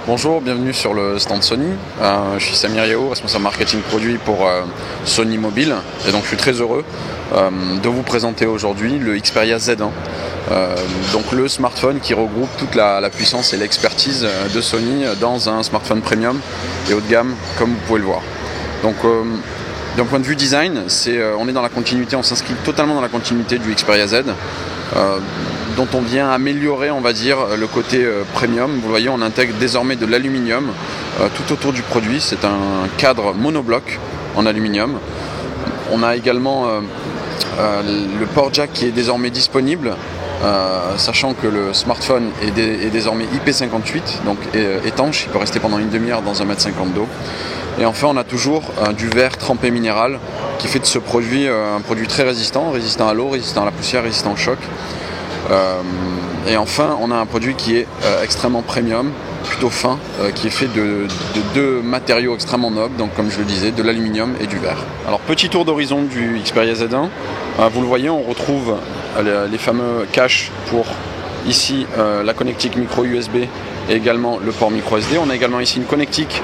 Bonjour, bienvenue sur le stand Sony. Je suis Samir Yao, responsable marketing produit pour Sony Mobile. Et donc je suis très heureux de vous présenter aujourd'hui le Xperia Z1. Donc le smartphone qui regroupe toute la puissance et l'expertise de Sony dans un smartphone premium et haut de gamme, comme vous pouvez le voir. Donc d'un point de vue design, on est dans la continuité, on s'inscrit totalement dans la continuité du Xperia Z. Dont on vient améliorer, on va dire, le côté premium. Vous voyez, on intègre désormais de l'aluminium tout autour du produit. C'est un cadre monobloc en aluminium. On a également le port jack qui est désormais disponible, sachant que le smartphone est désormais IP58, donc étanche, il peut rester pendant une demi-heure dans 1,50 m d'eau. Et enfin, on a toujours du verre trempé minéral qui fait de ce produit un produit très résistant à l'eau, résistant à la poussière, résistant au choc. Et enfin, on a un produit qui est extrêmement premium, plutôt fin, qui est fait de deux matériaux extrêmement nobles, donc comme je le disais, de l'aluminium et du verre. Alors petit tour d'horizon du Xperia Z1, vous le voyez, on retrouve les fameux caches pour ici la connectique micro USB et également le port micro SD. On a également ici une connectique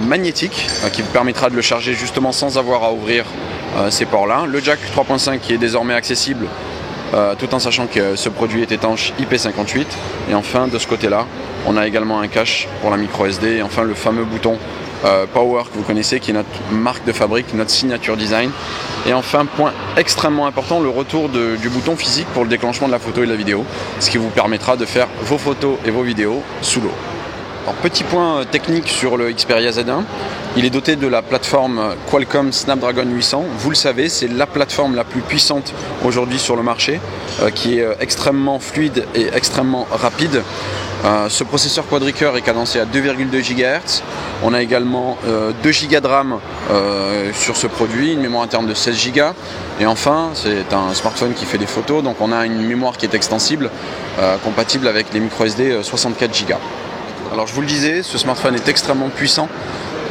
magnétique qui vous permettra de le charger justement sans avoir à ouvrir ces ports-là. Le jack 3.5 qui est désormais accessible tout en sachant que ce produit est étanche IP58. Et enfin, de ce côté-là, on a également un cache pour la micro SD. Et enfin, le fameux bouton Power que vous connaissez, qui est notre marque de fabrique, notre signature design. Et enfin, point extrêmement important, le retour du bouton physique pour le déclenchement de la photo et de la vidéo, ce qui vous permettra de faire vos photos et vos vidéos sous l'eau. Alors, petit point technique sur le Xperia Z1, il est doté de la plateforme Qualcomm Snapdragon 800. Vous le savez, c'est la plateforme la plus puissante aujourd'hui sur le marché, qui est extrêmement fluide et extrêmement rapide. Ce processeur quadricœur est cadencé à 2,2 GHz. On a également 2 Go de RAM sur ce produit, une mémoire interne de 16 Go. Et enfin, c'est un smartphone qui fait des photos, donc on a une mémoire qui est extensible, compatible avec les micro SD 64 Go. Alors je vous le disais, ce smartphone est extrêmement puissant.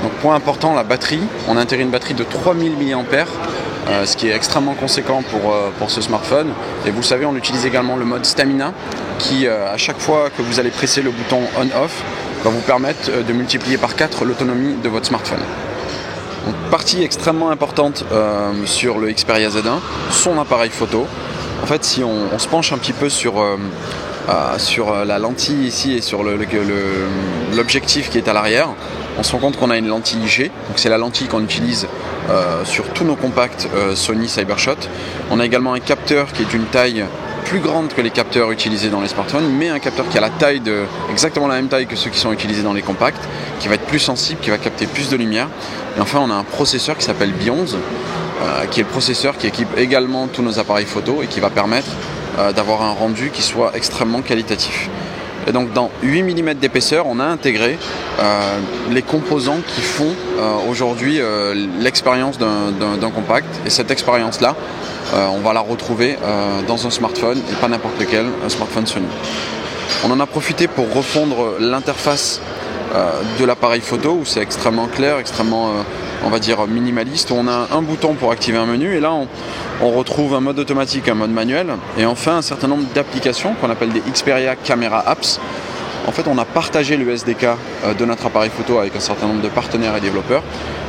Donc point important, la batterie. On a intégré une batterie de 3000 mAh, ce qui est extrêmement conséquent pour ce smartphone. Et vous le savez, on utilise également le mode Stamina qui, à chaque fois que vous allez presser le bouton On-Off, va vous permettre de multiplier par 4 l'autonomie de votre smartphone. Donc, partie extrêmement importante sur le Xperia Z1, son appareil photo. En fait, si on se penche un petit peu sur la lentille ici et sur l'objectif qui est à l'arrière, on se rend compte qu'on a une lentille IG, donc c'est la lentille qu'on utilise sur tous nos compacts Sony Cybershot. On a également un capteur qui est d'une taille plus grande que les capteurs utilisés dans les smartphones, mais un capteur qui a exactement la même taille que ceux qui sont utilisés dans les compacts, qui va être plus sensible, qui va capter plus de lumière. Et enfin, on a un processeur qui s'appelle Bi11, qui est le processeur qui équipe également tous nos appareils photo et qui va permettre d'avoir un rendu qui soit extrêmement qualitatif. Et donc dans 8 mm d'épaisseur, on a intégré les composants qui font aujourd'hui l'expérience d'un compact. Et cette expérience-là, on va la retrouver dans un smartphone, et pas n'importe lequel, un smartphone Sony. On en a profité pour refondre l'interface de l'appareil photo, où c'est extrêmement clair, extrêmement on va dire minimaliste, où on a un bouton pour activer un menu, et là on retrouve un mode automatique, un mode manuel, et enfin un certain nombre d'applications qu'on appelle des Xperia Camera Apps. En fait, on a partagé le SDK de notre appareil photo avec un certain nombre de partenaires et développeurs,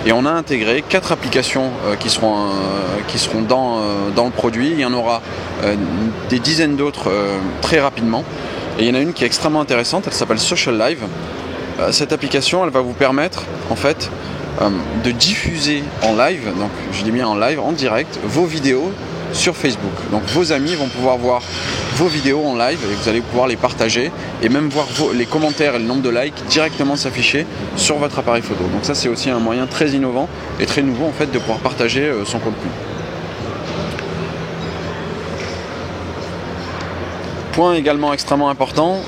et on a intégré 4 applications qui seront dans le produit. Il y en aura des dizaines d'autres très rapidement, et il y en a une qui est extrêmement intéressante, elle s'appelle Social Live. Cette application, elle va vous permettre en fait de diffuser en live, donc je dis bien en live, en direct, vos vidéos sur Facebook. Donc vos amis vont pouvoir voir vos vidéos en live et vous allez pouvoir les partager et même voir les commentaires et le nombre de likes directement s'afficher sur votre appareil photo. Donc ça, c'est aussi un moyen très innovant et très nouveau en fait de pouvoir partager son contenu. Point également extrêmement important,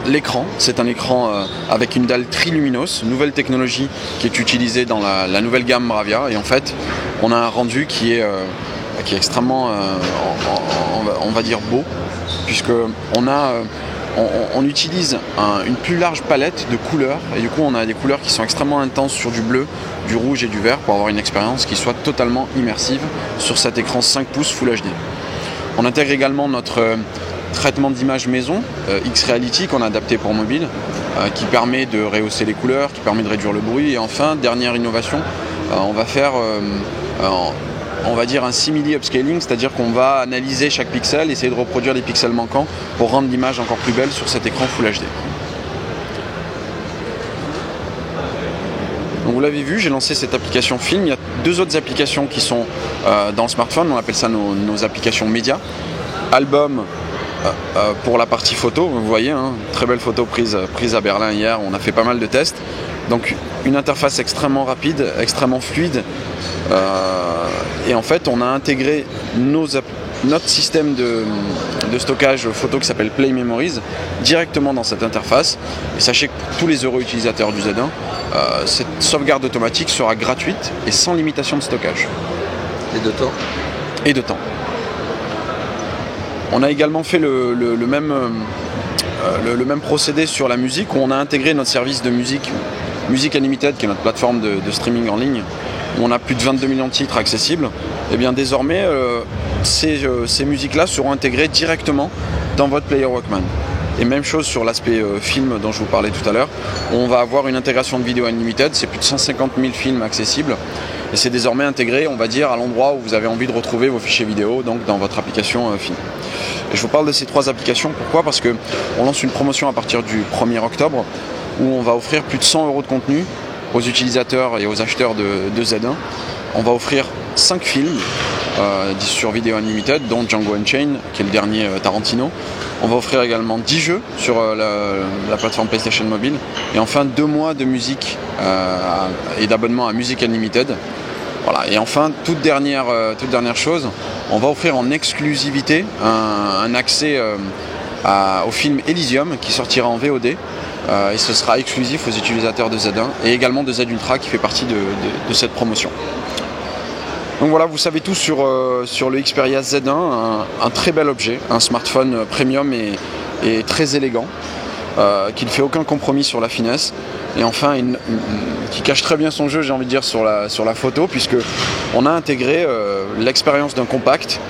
l'écran. C'est un écran avec une dalle triluminos, nouvelle technologie qui est utilisée dans la nouvelle gamme Bravia. Et en fait, on a un rendu qui est extrêmement, on va dire, beau, puisque on utilise une plus large palette de couleurs. Et du coup, on a des couleurs qui sont extrêmement intenses sur du bleu, du rouge et du vert pour avoir une expérience qui soit totalement immersive sur cet écran 5 pouces Full HD. On intègre également notre traitement d'image maison, X-Reality, qu'on a adapté pour mobile, qui permet de rehausser les couleurs, qui permet de réduire le bruit. Et enfin, dernière innovation, on va faire on va dire un simili upscaling, c'est-à-dire qu'on va analyser chaque pixel, essayer de reproduire les pixels manquants pour rendre l'image encore plus belle sur cet écran Full HD. Donc vous l'avez vu, j'ai lancé cette application Film. Il y a deux autres applications qui sont dans le smartphone, on appelle ça nos applications médias. Album pour la partie photo, vous voyez, hein, très belle photo prise à Berlin hier, on a fait pas mal de tests. Donc une interface extrêmement rapide, extrêmement fluide. Et en fait, on a intégré notre système de stockage photo qui s'appelle Play Memories directement dans cette interface. Et sachez que pour tous les heureux utilisateurs du Z1, cette sauvegarde automatique sera gratuite et sans limitation de stockage. Et de temps. Et de temps. On a également fait le même procédé sur la musique, où on a intégré notre service de musique Unlimited, qui est notre plateforme de streaming en ligne, où on a plus de 22 millions de titres accessibles. Et bien désormais, ces musiques-là seront intégrées directement dans votre player Walkman. Et même chose sur l'aspect film dont je vous parlais tout à l'heure. On va avoir une intégration de vidéo Unlimited, c'est plus de 150 000 films accessibles. Et c'est désormais intégré, on va dire, à l'endroit où vous avez envie de retrouver vos fichiers vidéo, donc dans votre application Film. Et je vous parle de ces trois applications, pourquoi ? Parce qu'on lance une promotion à partir du 1er octobre, où on va offrir plus de 100 € de contenu aux utilisateurs et aux acheteurs de Z1. On va offrir 5 films sur Video Unlimited, dont Django Unchained, qui est le dernier Tarantino. On va offrir également 10 jeux sur la plateforme PlayStation Mobile. Et enfin 2 mois de musique et d'abonnement à Music Unlimited. Voilà. Et enfin, toute dernière chose, on va offrir en exclusivité un accès au film Elysium qui sortira en VOD. Et ce sera exclusif aux utilisateurs de Z1 et également de Z Ultra qui fait partie de cette promotion. Donc voilà, vous savez tout sur le Xperia Z1, un très bel objet, un smartphone premium et très élégant, qui ne fait aucun compromis sur la finesse, et enfin qui cache très bien son jeu, j'ai envie de dire, sur la photo, puisque on a intégré l'expérience d'un compact,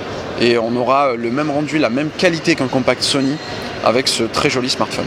et on aura le même rendu, la même qualité qu'un compact Sony avec ce très joli smartphone.